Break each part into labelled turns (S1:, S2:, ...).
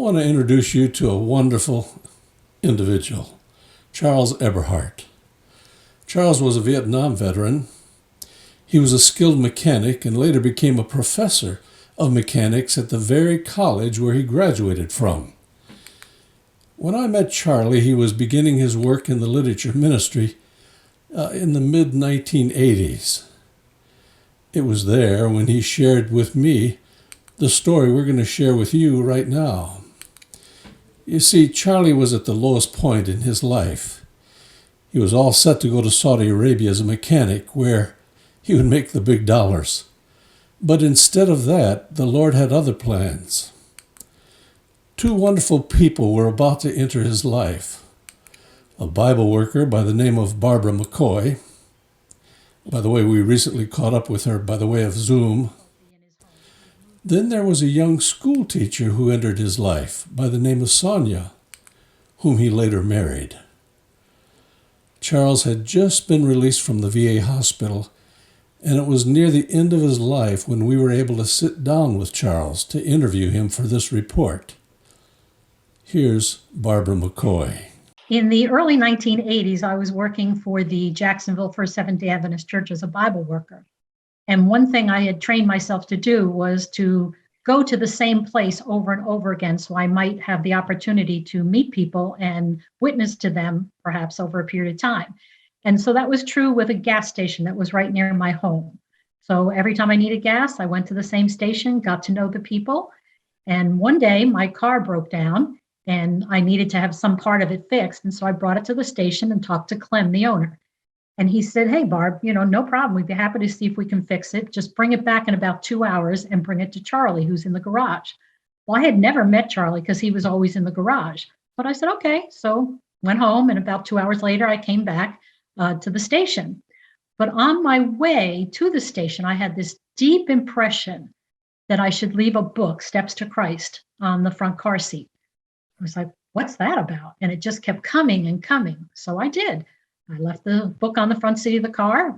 S1: want to introduce you to a wonderful individual, Charles Eberhart. Charles was a Vietnam veteran. He was a skilled mechanic and later became a professor of mechanics at the very college where he graduated from. When I met Charlie, he was beginning his work in the literature ministry in the mid-1980s. It was there when he shared with me the story we're going to share with you right now. You see, Charlie was at the lowest point in his life. He was all set to go to Saudi Arabia as a mechanic, where he would make the big dollars. But instead of that, the Lord had other plans. Two wonderful people were about to enter his life. A Bible worker by the name of Barbara McCoy. By the way, we recently caught up with her by the way of Zoom. Then there was a young school teacher who entered his life by the name of Sonia, whom he later married. Charles had just been released from the VA hospital, and it was near the end of his life when we were able to sit down with Charles to interview him for this report. Here's Barbara McCoy.
S2: In the early 1980s, I was working for the Jacksonville First Seventh-day Adventist Church as a Bible worker. And one thing I had trained myself to do was to go to the same place over and over again so I might have the opportunity to meet people and witness to them perhaps over a period of time. And so that was true with a gas station that was right near my home. So every time I needed gas, I went to the same station, got to know the people. And one day my car broke down and I needed to have some part of it fixed. And so I brought it to the station and talked to Clem, the owner. And he said, "Hey, Barb, no problem. We'd be happy to see if we can fix it. Just bring it back in about 2 hours and bring it to Charlie, who's in the garage." Well, I had never met Charlie because he was always in the garage. But I said, okay. So went home, and about 2 hours later, I came back to the station. But on my way to the station, I had this deep impression that I should leave a book, Steps to Christ, on the front car seat. I was like, what's that about? And it just kept coming and coming. So I did. I left the book on the front seat of the car,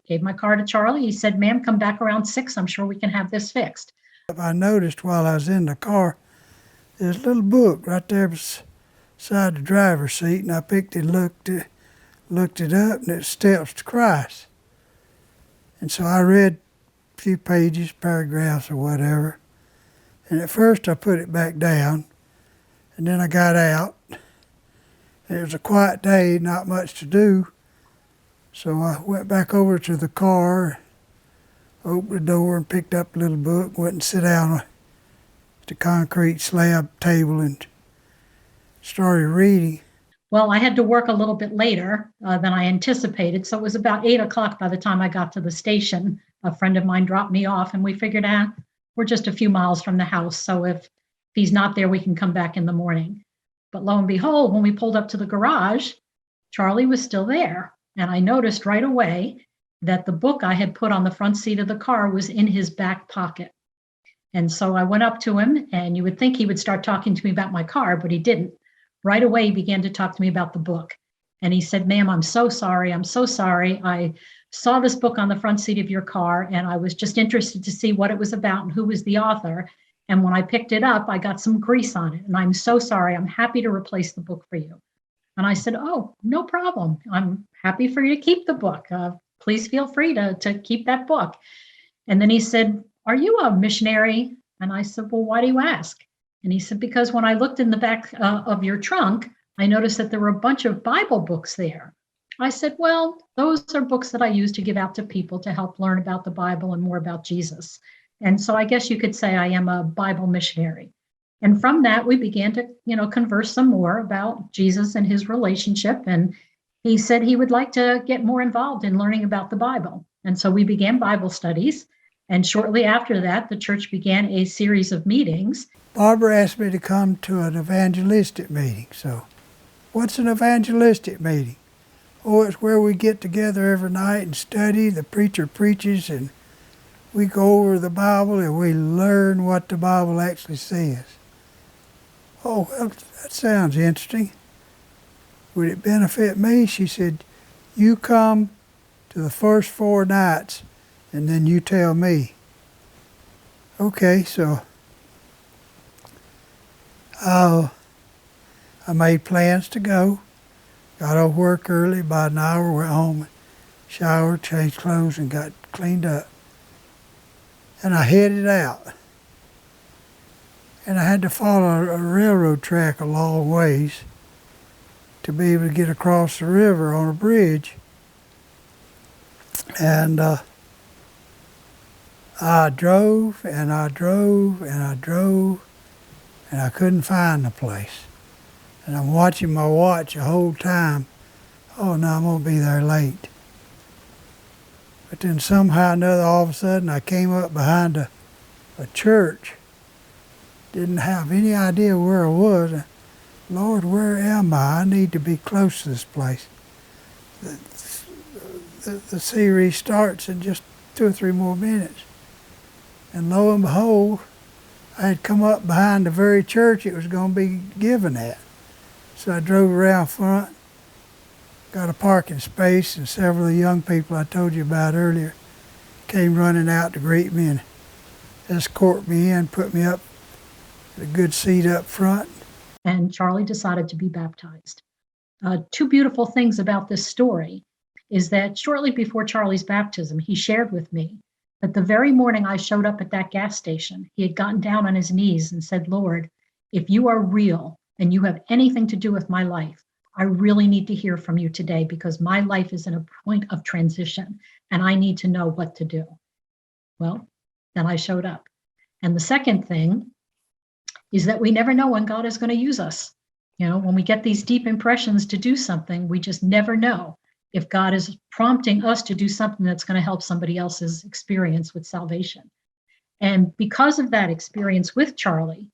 S2: gave my car to Charlie. He said, "Ma'am, come back around 6. I'm sure we can have this fixed."
S3: I noticed while I was in the car, there's a little book right there beside the driver's seat, and I picked it, looked it up, and it's Steps to Christ. And so I read a few pages, paragraphs or whatever, and at first I put it back down, and then I got out. It was a quiet day, not much to do, so I went back over to the car, opened the door and picked up a little book, went and sat down at the concrete slab table and started reading.
S2: Well, I had to work a little bit later than I anticipated, so it was about 8 o'clock by the time I got to the station. A friend of mine dropped me off, and we figured out we're just a few miles from the house, so if he's not there, we can come back in the morning. But lo and behold, when we pulled up to the garage, Charlie was still there. And I noticed right away that the book I had put on the front seat of the car was in his back pocket. And so I went up to him, and you would think he would start talking to me about my car, but he didn't. Right away, he began to talk to me about the book. And he said, "Ma'am, I'm so sorry. I'm so sorry. I saw this book on the front seat of your car, and I was just interested to see what it was about and who was the author. And when I picked it up, I got some grease on it. And I'm so sorry. I'm happy to replace the book for you." And I said, "Oh, no problem. I'm happy for you to keep the book. Please feel free to keep that book." And then he said, "Are you a missionary?" And I said, "Well, why do you ask?" And he said, "Because when I looked in the back of your trunk, I noticed that there were a bunch of Bible books there." I said, "Well, those are books that I use to give out to people to help learn about the Bible and more about Jesus. And so I guess you could say I am a Bible missionary." And from that, we began to, converse some more about Jesus and his relationship. And he said he would like to get more involved in learning about the Bible. And so we began Bible studies. And shortly after that, the church began a series of meetings.
S3: Barbara asked me to come to an evangelistic meeting. So what's an evangelistic meeting? Oh, it's where we get together every night and study. The preacher preaches, and we go over the Bible and we learn what the Bible actually says. Oh, well, that sounds interesting. Would it benefit me? She said, "You come to the first 4 nights and then you tell me." Okay, so I made plans to go. Got off work early, about an hour, went home, showered, changed clothes, and got cleaned up. And I headed out. And I had to follow a railroad track a long ways to be able to get across the river on a bridge. And I drove and I drove and I drove, and I couldn't find the place. And I'm watching my watch the whole time. Oh, no, I'm going to be there late. But then somehow or another, all of a sudden, I came up behind a church. Didn't have any idea where I was. Lord, where am I? I need to be close to this place. The series starts in just 2 or 3 more minutes. And lo and behold, I had come up behind the very church it was going to be given at. So I drove around front, got a parking space, and several of the young people I told you about earlier came running out to greet me and escort me in, put me up at a good seat up front.
S2: And Charlie decided to be baptized. 2 beautiful things about this story is that shortly before Charlie's baptism, he shared with me that the very morning I showed up at that gas station, he had gotten down on his knees and said, Lord, if you are real and you have anything to do with my life, I really need to hear from you today because my life is in a point of transition and I need to know what to do. Well, then I showed up. And the second thing is that we never know when God is going to use us. When we get these deep impressions to do something, we just never know if God is prompting us to do something that's going to help somebody else's experience with salvation. And because of that experience with Charlie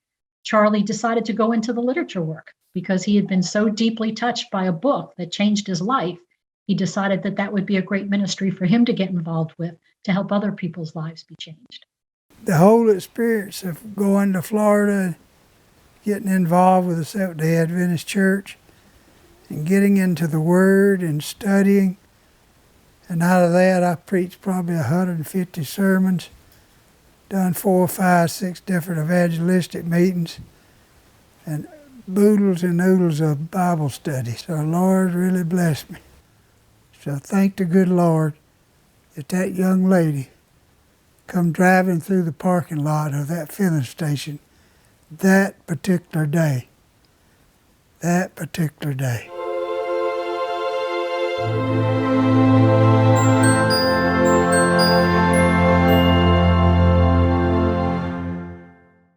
S2: decided to go into the literature work because he had been so deeply touched by a book that changed his life. He decided that that would be a great ministry for him to get involved with to help other people's lives be changed.
S3: The whole experience of going to Florida, getting involved with the Seventh-day Adventist Church, and getting into the Word and studying. And out of that, I preached probably 150 sermons, done 4, 5, 6 different evangelistic meetings, and boodles and oodles of Bible study. So the Lord really blessed me. So thank the good Lord that young lady come driving through the parking lot of that filling station that particular day. That particular day.